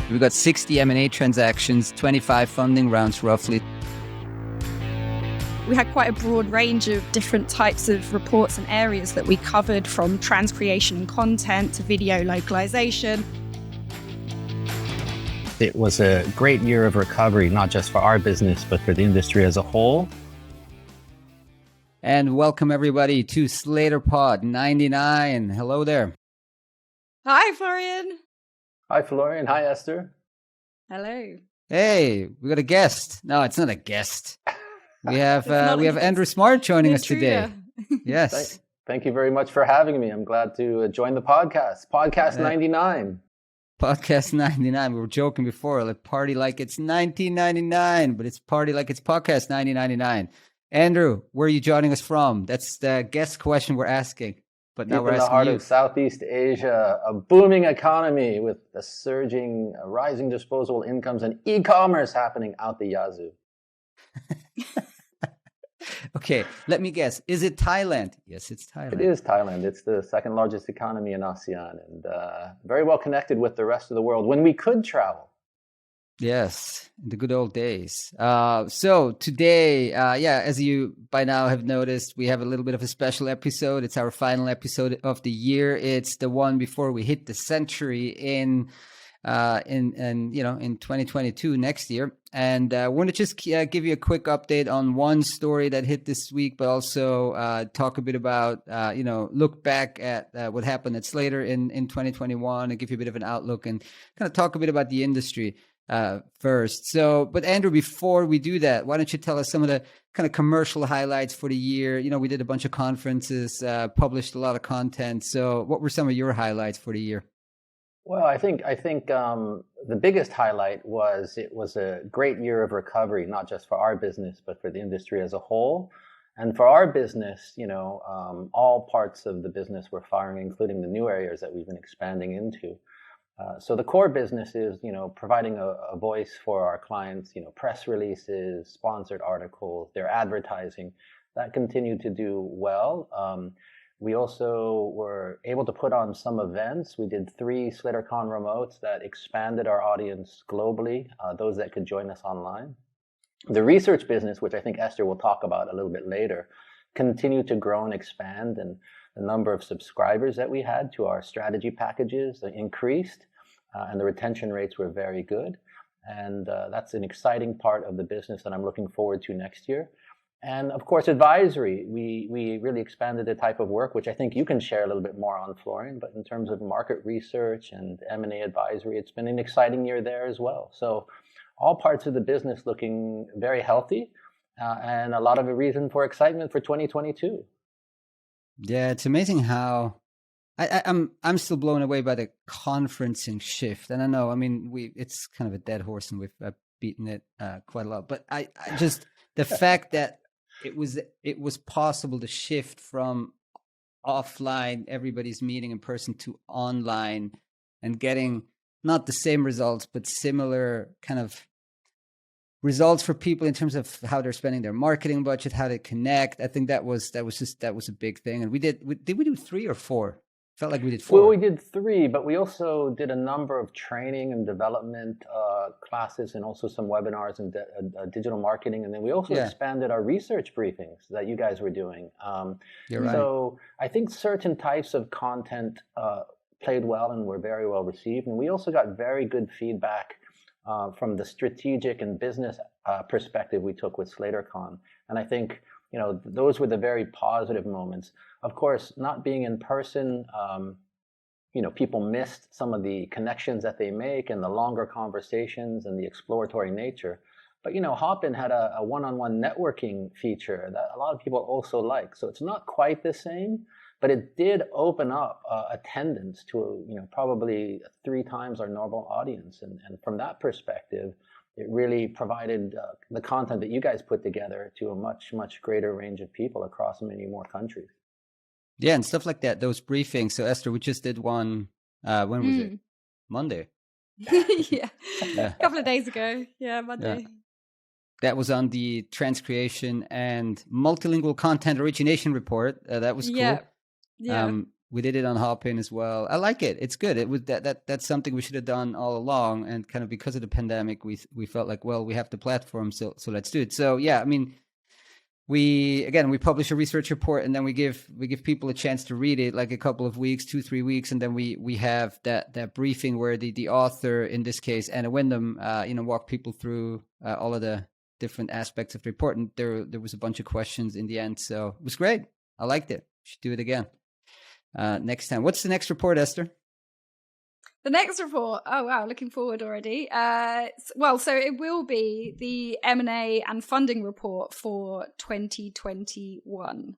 We got 60 M&A transactions, 25 funding rounds roughly. We had quite a broad range of different types of reports and areas that we covered, from transcreation and content to video localization. It was a great year of recovery, not just for our business, but for the industry as a whole. And welcome everybody to Slater Pod 99. Hello there. Hi, Florian. Hi, Florian. Hi, Esther. Hello. Hey, we got a guest. No, it's not a guest. We have Andrew Smart joining us today. Yes. Thank you very much for having me. I'm glad to join the podcast. Podcast 99. Podcast 99. We were joking before, like party like it's 1999, but it's party like it's podcast 1999. Andrew, where are you joining us from? That's the guest question we're asking. But now we're asking you. In the heart of Southeast Asia, a booming economy with a surging, rising disposable incomes and e-commerce happening out the yazoo. Okay, let me guess. Is it Thailand? Yes, it's Thailand. It is Thailand. It's the second largest economy in ASEAN and very well connected with the rest of the world when we could travel. Yes, in the good old days. So today, as you by now have noticed, we have a little bit of a special episode. It's our final episode of the year. It's the one before we hit the century in 2022 next year. And I want to just give you a quick update on one story that hit this week, but also talk a bit about, look back at what happened at Slater in 2021 and give you a bit of an outlook and kind of talk a bit about the industry first. So, but Andrew, before we do that, why don't you tell us some of the kind of commercial highlights for the year? You know, we did a bunch of conferences, published a lot of content. So what were some of your highlights for the year? Well, I think the biggest highlight was it was a great year of recovery, not just for our business, but for the industry as a whole. And for our business, all parts of the business were firing, including the new areas that we've been expanding into. So the core business is, providing a voice for our clients, press releases, sponsored articles, their advertising. That continued to do well. We also were able to put on some events. We did 3 SlaterCon remotes that expanded our audience globally, those that could join us online. The research business, which I think Esther will talk about a little bit later, continued to grow and expand, and the number of subscribers that we had to our strategy packages increased, and the retention rates were very good. And that's an exciting part of the business that I'm looking forward to next year. And of course, advisory, we really expanded the type of work, which I think you can share a little bit more on, Florian, but in terms of market research and M&A advisory, it's been an exciting year there as well. So all parts of the business looking very healthy, and a lot of a reason for excitement for 2022. Yeah, it's amazing how I'm still blown away by the conferencing shift. And I know, it's kind of a dead horse and we've beaten it quite a lot, but I just, the fact that it was possible to shift from offline, everybody's meeting in person, to online and getting not the same results, but similar kind of results for people in terms of how they're spending their marketing budget, how they connect. I think that was a big thing. And did we do 3 or 4? Felt like we did 4. Well, we did 3, but we also did a number of training and development classes and also some webinars and digital marketing. And then we also expanded our research briefings that you guys were doing. You're right. So I think certain types of content played well and were very well received. And we also got very good feedback from the strategic and business perspective we took with SlaterCon. And I think those were the very positive moments. Of course, not being in person, people missed some of the connections that they make and the longer conversations and the exploratory nature. But, Hopin had a one-on-one networking feature that a lot of people also like. So it's not quite the same, but it did open up attendance to, probably 3 times our normal audience. And from that perspective, it really provided the content that you guys put together to a much, much greater range of people across many more countries. Yeah, and stuff like that, those briefings. So Esther, we just did one, when was it? Monday. yeah, a couple of days ago. Yeah, Monday. Yeah. That was on the transcreation and multilingual content origination report. That was cool. Yeah. We did it on Hopin as well. I like it. It's good. It was that's something we should have done all along. And kind of because of the pandemic, we felt like, well, we have the platform, so let's do it. So yeah, I mean, we publish a research report, and then we give people a chance to read it, like a couple of weeks, 2-3 weeks, and then we have that briefing where the author, in this case Anna Wyndham, walk people through all of the different aspects of the report, and there was a bunch of questions in the end, so it was great. I liked it. Should do it again next time. What's the next report, Esther? The next report, oh wow, looking forward already. So it will be the M&A and funding report for 2021.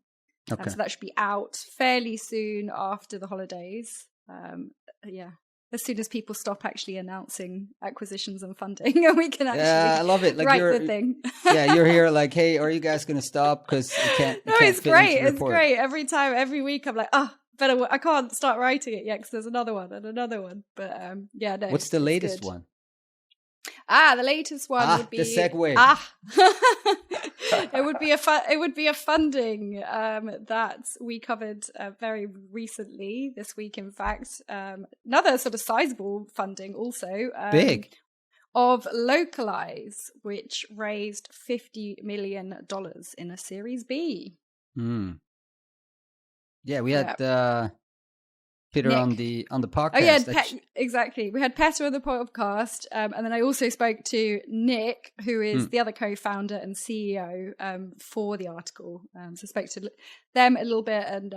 Okay. So that should be out fairly soon after the holidays. As soon as people stop actually announcing acquisitions and funding, and we can actually I love it. Like write the thing. Yeah, you're here like, hey, are you guys going to stop? Because you can't. No, it's great. It's great. Every week I'm like, I can't start writing it yet because there's another one and another one. But no. What's the latest one? The latest one would be the segue. It would be a funding that we covered very recently this week. In fact, another sort of sizable funding also big of Localize, which raised $50 million in a Series B. Yeah, we had Peter Nick. on the podcast. Oh yeah, exactly. We had Peter on the podcast, and then I also spoke to Nick, who is the other co-founder and CEO for the article. So I spoke to them a little bit, and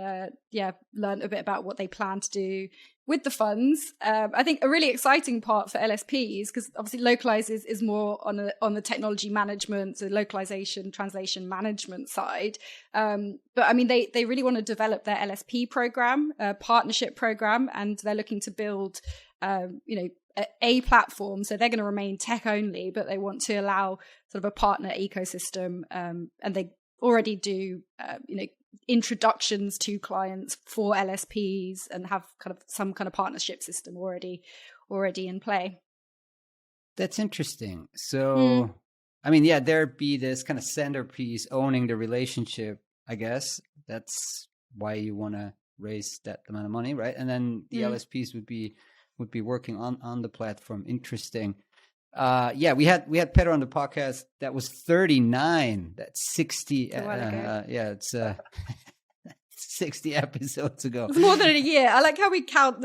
learned a bit about what they plan to do with the funds. I think a really exciting part for LSPs, because obviously Localize is more on the technology management, so localization, translation management side. But I mean, they really want to develop their LSP program, partnership program, and they're looking to build, a platform. So they're going to remain tech only, but they want to allow sort of a partner ecosystem, and they already do, introductions to clients for LSPs and have kind of some kind of partnership system already in play. That's interesting. So, I mean, yeah, there'd be this kind of centerpiece owning the relationship, I guess. That's why you want to raise that amount of money, right? And then the LSPs would be working on the platform. Interesting. We had Peter on the podcast. That was 39. That's 60. It's 60 episodes ago. It's more than a year. I like how we count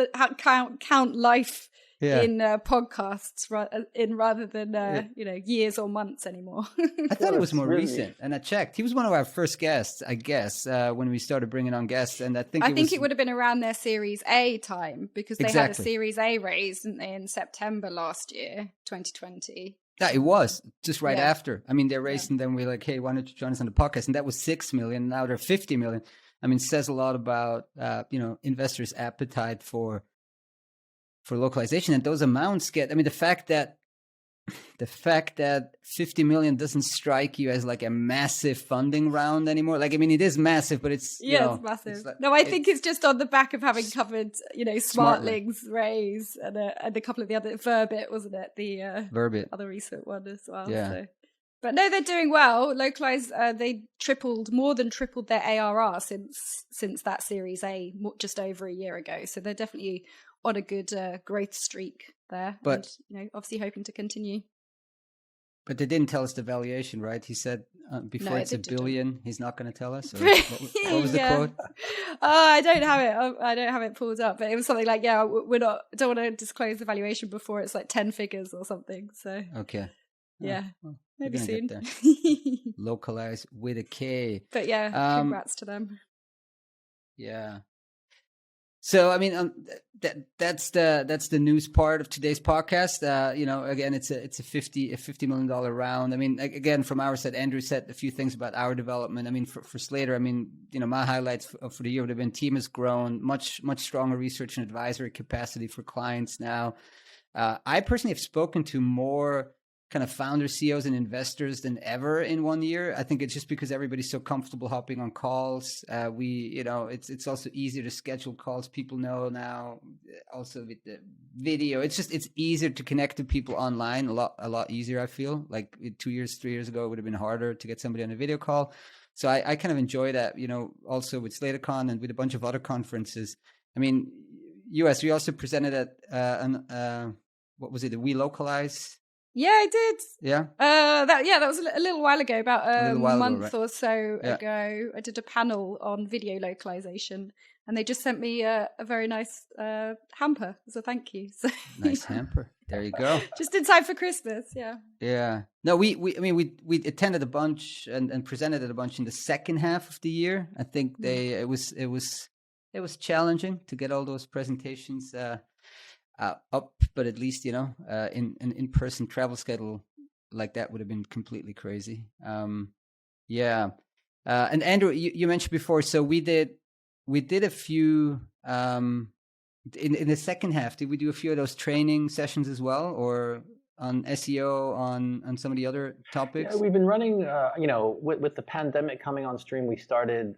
life in podcasts rather than years or months anymore. I thought it was more recent, and I checked. He was one of our first guests, I guess, when we started bringing on guests, and I think it would have been around their Series A time, because they had a Series A raise, didn't they, in September last year, 2020. Yeah, it was just right after. I mean, they raised, and then we're like, hey, why don't you join us on the podcast? And that was 6 million. Now they're 50 million. I mean, it says a lot about investors' appetite for localization, and those amounts get. I mean, the fact that 50 million doesn't strike you as like a massive funding round anymore. Like, I mean, it is massive, but it's it's massive. I think it's just on the back of having covered, Smartling's raise and a couple of the other Verbit, wasn't it? The Verbit, other recent one as well. Yeah. So. But no, they're doing well. Localize, they more than tripled their ARR since that Series A just over a year ago. So they're definitely on a good growth streak there, but obviously hoping to continue. But they didn't tell us the valuation, right? He said before it's $1 billion, he's not going to tell us. Or what was the quote? I don't have it. I don't have it pulled up, but it was something like, don't want to disclose the valuation before it's like 10 figures or something. So okay. Yeah, maybe soon. Localize with a K. But congrats to them. Yeah. So I mean, that's the news part of today's podcast. Again, it's a $50 million round. I mean, again, from our side, Andrew said a few things about our development. I mean, for Slater, I mean, my highlights for the year would have been team has grown, much stronger research and advisory capacity for clients now. I personally have spoken to more kind of founders, CEOs, and investors than ever in 1 year. I think it's just because everybody's so comfortable hopping on calls. It's also easier to schedule calls. People know now, also with the video. It's easier to connect to people online. A lot easier. I feel like 2 years, 3 years ago, it would have been harder to get somebody on a video call. So I kind of enjoy that. Also with SlaterCon and with a bunch of other conferences. I mean, US, we also presented at, what was it, the We Localize? Yeah, I did. Yeah? That was a little while ago, about a month right? or so ago. I did a panel on video localization, and they just sent me a very nice hamper as a thank you. So nice hamper. There you go. Just in time for Christmas, yeah. Yeah. No, we attended a bunch and presented at a bunch in the second half of the year. I think it was challenging to get all those presentations up, but at least, you know, in an in-person travel schedule like that would have been completely crazy. Yeah. And Andrew, you mentioned before, so we did a few in the second half. Did we do a few of those training sessions as well, or on SEO, on some of the other topics? Yeah, we've been running, you know, with the pandemic coming on stream, we started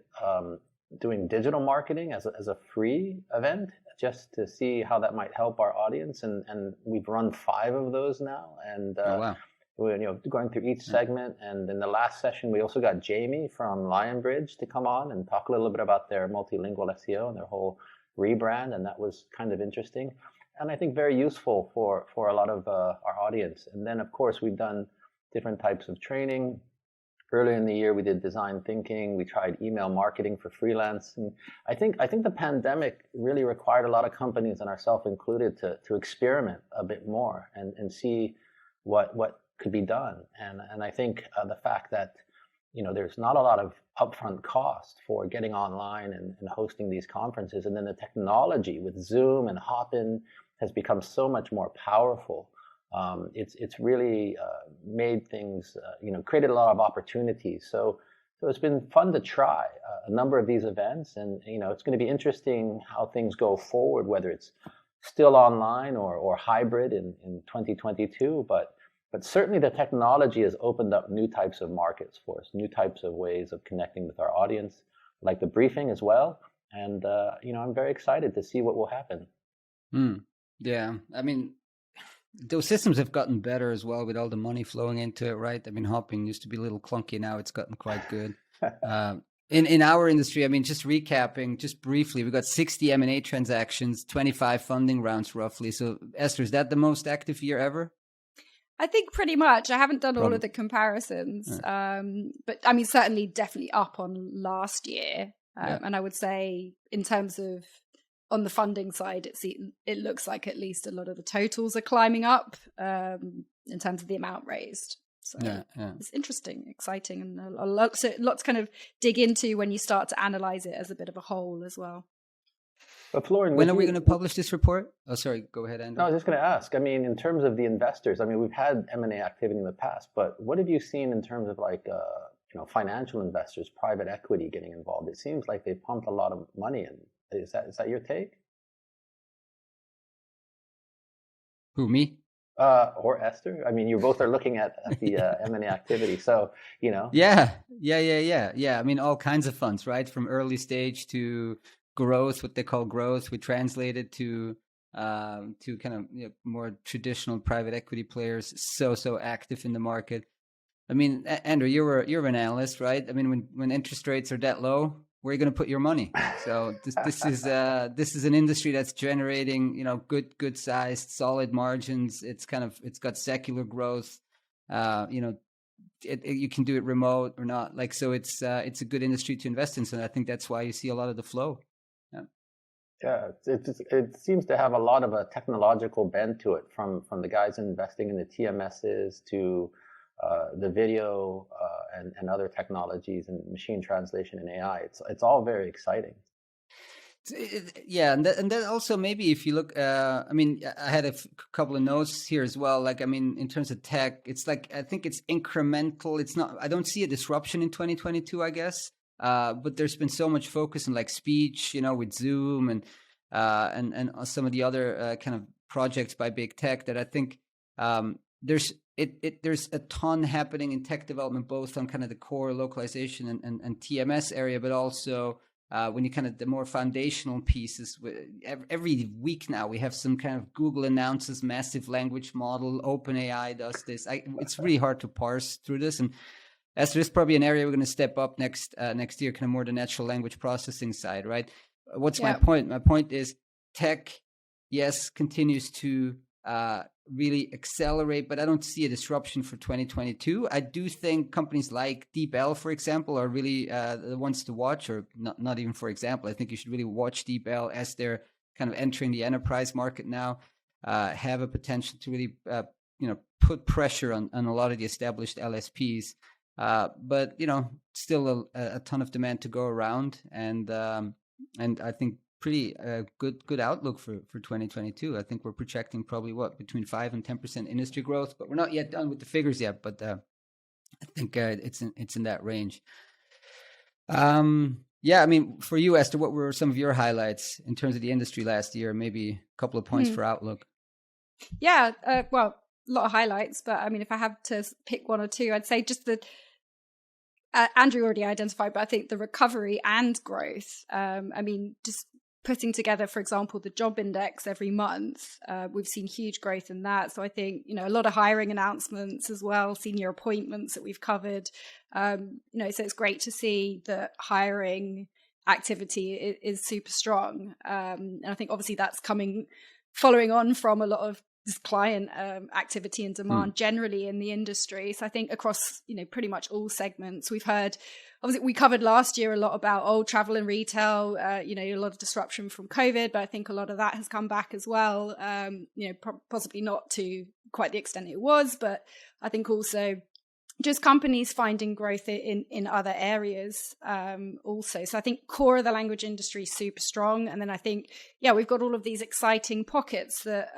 doing digital marketing as a free event, just to see how that might help our audience, and we've run 5 of those now, and oh, wow. we're, you know, going through each segment. And in the last session, we also got Jamie from Lionbridge to come on and talk a little bit about their multilingual SEO and their whole rebrand, and that was kind of interesting, and I think very useful for a lot of our audience. And then, of course, we've done different types of training. Earlier in the year, we did design thinking. We tried email marketing for freelance. And I think the pandemic really required a lot of companies, and ourselves included, to experiment a bit more and see what could be done. And I think the fact that, you know, there's not a lot of upfront cost for getting online and hosting these conferences, and then the technology with Zoom and Hopin has become so much more powerful. It's really made things, you know, created a lot of opportunities. So it's been fun to try a number of these events, and, you know, it's going to be interesting how things go forward, whether it's still online or hybrid in 2022. But certainly the technology has opened up new types of markets for us, new types of ways of connecting with our audience, like the briefing as well. And, you know, I'm very excited to see what will happen. Yeah, I mean, those systems have gotten better as well with all the money flowing into it, right? I mean, Hopin used to be a little clunky. Now it's gotten quite good. In our industry, I mean, just recapping, just briefly, we got 60 M&A transactions, 25 funding rounds roughly. So, Esther, is that the most active year ever? I think pretty much. I haven't done all of the comparisons, but I mean, certainly definitely up on last year. And I would say in terms of on the funding side, it looks like at least a lot of the totals are climbing up in terms of the amount raised. So it's interesting, exciting, and a lot to kind of dig into when you start to analyze it as a bit of a whole as well. But Florian, when are we going to publish this report? Oh, sorry, go ahead, Andrew. No, I was just going to ask. I mean, in terms of the investors, I mean, we've had M&A activity in the past, but what have you seen in terms of like, you know, financial investors, private equity getting involved? It seems like they pumped a lot of money in. Is that your take? Who, me? Or Esther? I mean, you both are looking at the M&A activity, so, you know. Yeah. I mean, all kinds of funds, right? From early stage to growth, what they call growth. We translate it to kind of, you know, more traditional private equity players. So active in the market. I mean, Andrew, you're an analyst, right? I mean, when interest rates are that low, where are you going to put your money? So this is an industry that's generating, you know, good sized, solid margins. It's got secular growth. You know, you can do it remote or not. Like, so it's a good industry to invest in. So I think that's why you see a lot of the flow. Yeah, it seems to have a lot of a technological bent to it, from the guys investing in the TMSs to the video and other technologies and machine translation and AI. It's all very exciting. Yeah, and then also maybe if you look, I mean, I had a couple of notes here as well. Like, I mean, in terms of tech, it's like, I think it's incremental. It's not, I don't see a disruption in 2022, I guess. But there's been so much focus on like speech, you know, with Zoom and some of the other kind of projects by big tech that I think there's a ton happening in tech development, both on kind of the core localization and TMS area, but also when you kind of the more foundational pieces. Every week now we have some kind of Google announces massive language model, OpenAI does this. It's really hard to parse through this, and as there's probably an area we're going to step up next year, kind of more the natural language processing side, right? what's my point? My point is tech, yes, continues to really accelerate, but I don't see a disruption for 2022. I do think companies like DeepL, for example, are really the ones to watch, or not even for example. I think you should really watch DeepL as they're kind of entering the enterprise market now, have a potential to really put pressure on a lot of the established LSPs. But still a ton of demand to go around, and I think pretty good outlook for 2022. I think we're projecting probably between 5 and 10% industry growth, but we're not yet done with the figures yet. But I think it's in that range. Yeah, I mean, for you, Esther, what were some of your highlights in terms of the industry last year? Maybe a couple of points for outlook. Yeah, well, a lot of highlights, but I mean, if I have to pick one or two, I'd say just Andrew already identified, but I think the recovery and growth. I mean, just putting together, for example, the job index every month, we've seen huge growth in that. So I think, a lot of hiring announcements as well, senior appointments that we've covered. So it's great to see that hiring activity is super strong. And I think obviously that's following on from a lot of this client activity and demand generally in the industry. So I think across, pretty much all segments, we've heard, obviously we covered last year a lot about travel and retail, a lot of disruption from COVID, but I think a lot of that has come back as well. Possibly not to quite the extent it was, but I think also just companies finding growth in other areas also. So I think core of the language industry is super strong. And then I think, we've got all of these exciting pockets that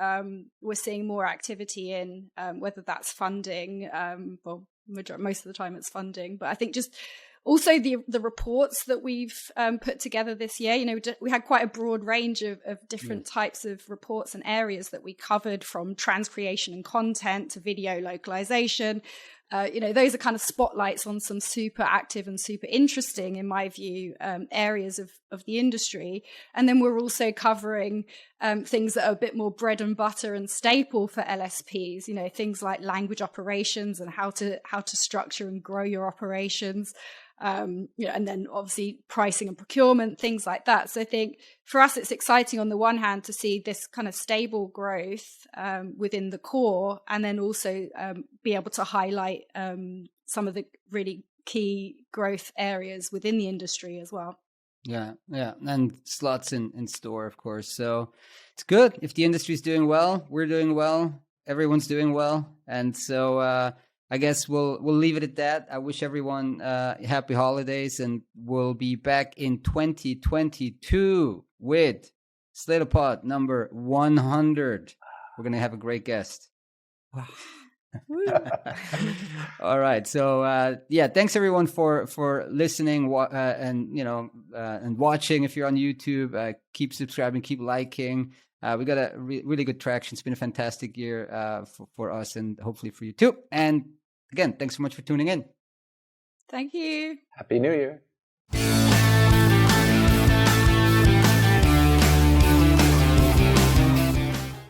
we're seeing more activity in, whether that's funding, most of the time it's funding. But I think just also the reports that we've put together this year, we had quite a broad range of different types of reports and areas that we covered, from trans creation and content to video localization. Those are kind of spotlights on some super active and super interesting, in my view, areas of the industry. And then we're also covering things that are a bit more bread and butter and staple for LSPs, things like language operations and how to structure and grow your operations. And then obviously pricing and procurement, things like that. So I think for us, it's exciting on the one hand to see this kind of stable growth within the core, and then also be able to highlight some of the really key growth areas within the industry as well. Yeah. And slots in store, of course. So it's good. If the industry's doing well, we're doing well, everyone's doing well. And so I guess we'll leave it at that. I wish everyone happy holidays, and we'll be back in 2022 with SlaterPod number 100. We're going to have a great guest. Wow. All right. So thanks everyone for listening and watching. If you're on YouTube, keep subscribing, keep liking. We got a really good traction. It's been a fantastic year for us, and hopefully for you too. And again, thanks so much for tuning in. Thank you. Happy New Year.